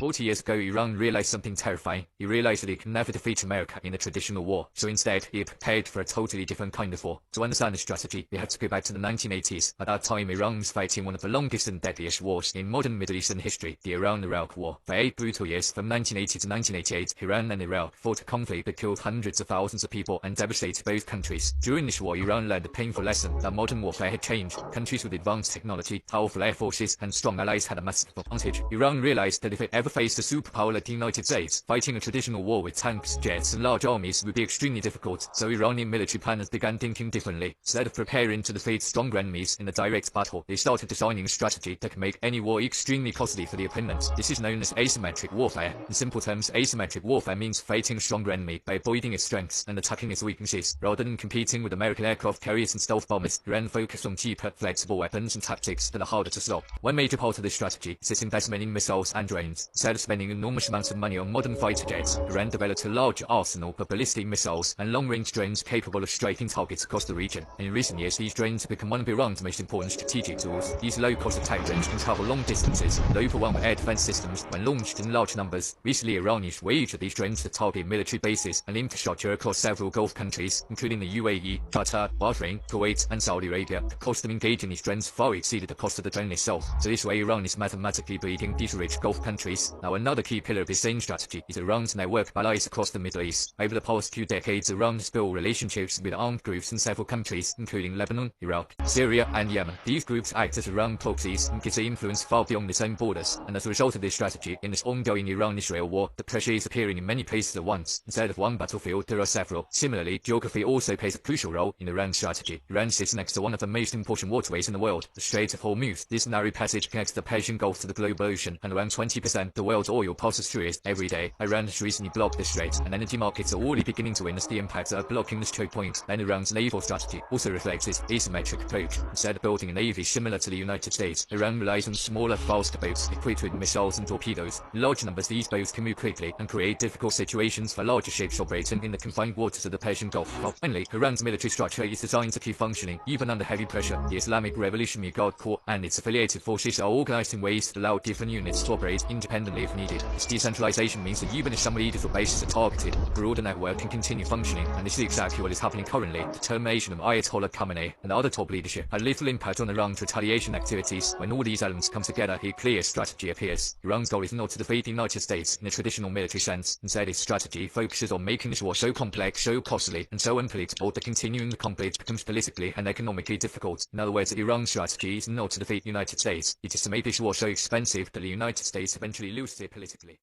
40 years ago, Iran realized something terrifying. He realized that he could never defeat America in a traditional war, so instead, he prepared for a totally different kind of war. To understand the strategy, we have to go back to the 1980s. At that time, Iran was fighting one of the longest and deadliest wars in modern Middle Eastern history, the Iran-Iraq War. For 8 brutal years, from 1980 to 1988, Iran and Iraq fought a conflict that killed hundreds of thousands of people and devastated both countries. During this war, Iran learned the painful lesson that modern warfare had changed. Countries with advanced technology, powerful air forces, and strong allies had a massive advantage. Iran realized that if it ever faced a superpower like the United States, fighting a traditional war with tanks, jets, and large armies would be extremely difficult, so Iranian military planners began thinking differently. Instead of preparing to defeat stronger enemies in a direct battle, they started designing a strategy that could make any war extremely costly for the opponent. This is known as asymmetric warfare. In simple terms, asymmetric warfare means fighting a stronger enemy by avoiding its strengths and attacking its weaknesses. Rather than competing with American aircraft carriers and stealth bombers, Iran focused on cheaper, flexible weapons and tactics that are harder to stop. One major part of this strategy is its investment in missiles and drones. Instead of spending enormous amounts of money on modern fighter jets, Iran developed a large arsenal of ballistic missiles and long-range drones capable of striking targets across the region. And in recent years, these drones have become one of Iran's most important strategic tools. These low-cost attack drones can travel long distances and overwhelm air defense systems when launched in large numbers. Recently, Iran used waves of these drones to target military bases and infrastructure across several Gulf countries, including the UAE, Qatar, Bahrain, Kuwait, and Saudi Arabia. The cost of engaging these drones far exceeded the cost of the drone itself, so this way Iran is mathematically bleeding these rich Gulf countries. Now, another key pillar of this same strategy is Iran's network of allies across the Middle East. Over the past few decades, Iran has built relationships with armed groups in several countries, including Lebanon, Iraq, Syria, and Yemen. These groups act as Iran proxies and give influence far beyond its own borders, and as a result of this strategy, in this ongoing Iran-Israel war, the pressure is appearing in many places at once. Instead of one battlefield, there are several. Similarly, geography also plays a crucial role in Iran's strategy. Iran sits next to one of the most important waterways in the world, the Strait of Hormuz. This narrow passage connects the Persian Gulf to the global ocean, and around 20% of the world's oil passes through it every day. Iran has recently blocked this strait, and energy markets are already beginning to witness the impacts of blocking this choke point. Then Iran's naval strategy also reflects its asymmetric approach. Instead of building a navy similar to the United States, Iran relies on smaller, faster boats equipped with missiles and torpedoes. In large numbers, these boats can move quickly and create difficult situations for larger ships operating in the confined waters of the Persian Gulf. Finally, Iran's military structure is designed to keep functioning even under heavy pressure. The Islamic Revolutionary Guard Corps and its affiliated forces are organized in ways that allow different units to operate independently if needed. This decentralization means that even if some leaders or bases are targeted, the broader network can continue functioning, and this is exactly what is happening currently. The termination of Ayatollah Khamenei and other top leadership had little impact on Iran's retaliation activities. When all these elements come together, a clear strategy appears. Iran's goal is not to defeat the United States in a traditional military sense. Instead, its strategy focuses on making this war so complex, so costly, and so unpredictable that continuing the conflict becomes politically and economically difficult. In other words, Iran's strategy is not to defeat the United States. It is to make this war so expensive that the United States eventually loses it politically.